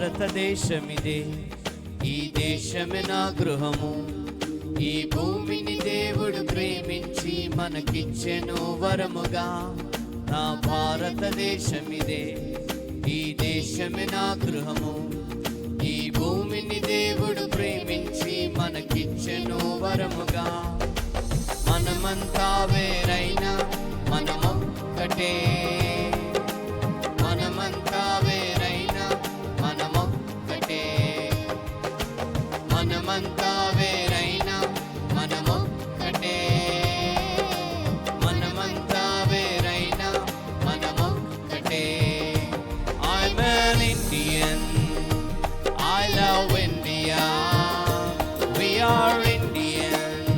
భారతదేశమిదే, ఈ దేశమే నా గృహము. ఈ భూమిని దేవుడు ప్రేమించి మనకిచ్చెను వరముగా. నా భారతదేశమిదే, ఈ దేశమే నా గృహము. ఈ భూమిని దేవుడు ప్రేమించి మనకిచ్చెను వరముగా. మనమంతా వేరైనా మనమొక్కటే, మనమంతా వేరైనా మనమొక్కటే, మనమంతా వేరైనా మనమొక్కటే, మనమంతా వేరైనా మనమొక్కటే. I'm an Indian, I love India, we are Indians,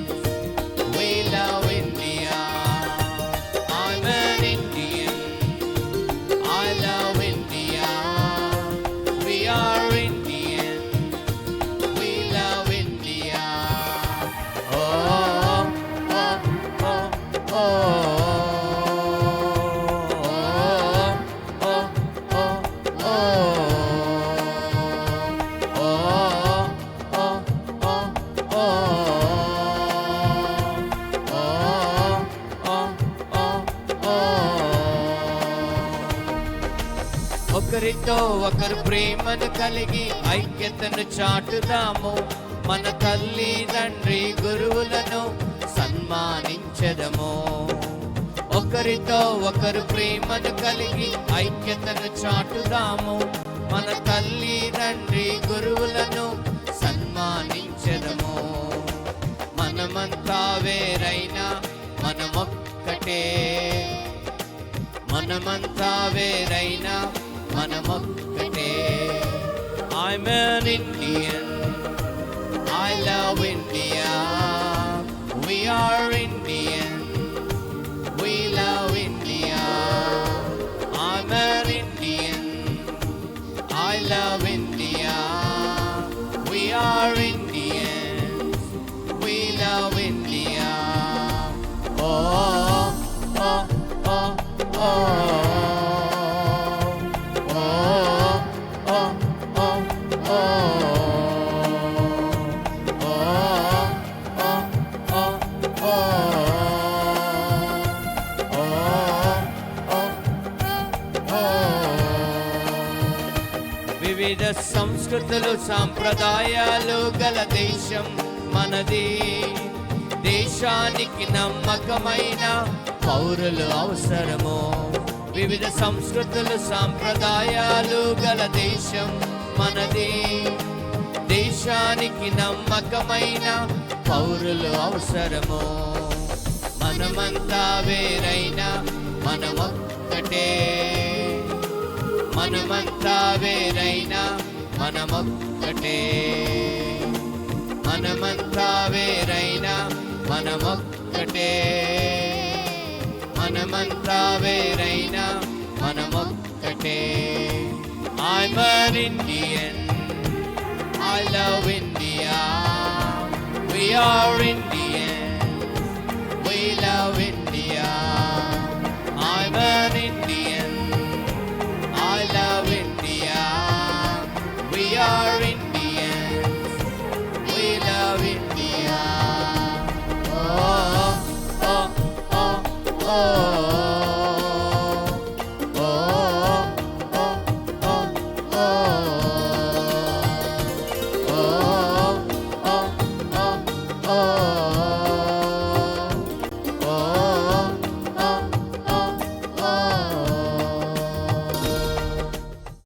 we love India. I'm an Indian, I love India, we are Indians, we love India. Oh, oh, oh, oh. ఒకరితో ఒకరు ప్రేమను కలిగి ఐక్యతను చాటుదాము. మన తల్లి తండ్రి గురువులను సన్మానించదము. ఒకరితో ఒకరు ప్రేమను కలిగి ఐక్యతను చాటుదాము. మన తల్లి తండ్రి గురువులను సన్మానించదము. మనమంతా వేరైనా మనమొక్కటే, మనమంతా వేరైనా మనమొక్కటే. I'm an Indian, I love India, we are Indian, we love India. I'm an Indian, I love India, we are Indians, we love India. Oh, oh, oh, oh. వివిధ సంస్కృతులు సాంప్రదాయాలు గల దేశం మనది. దేశానికి నమ్మకమైన పౌరులు అవసరము. వివిధ సంస్కృతులు సాంప్రదాయాలు గల దేశం మనది. దేశానికి నమ్మకమైన పౌరులు అవసరము. మనమంతా వేరైనా మనమొక్కటే, మనమంతా వేరైనా మనమొక్కటే, మనమంతా వేరైనా మనమొక్కటే, మనమంతా వేరైనా మనమొక్కటే. I'm an Indian, I love India, we are Indian, we love India.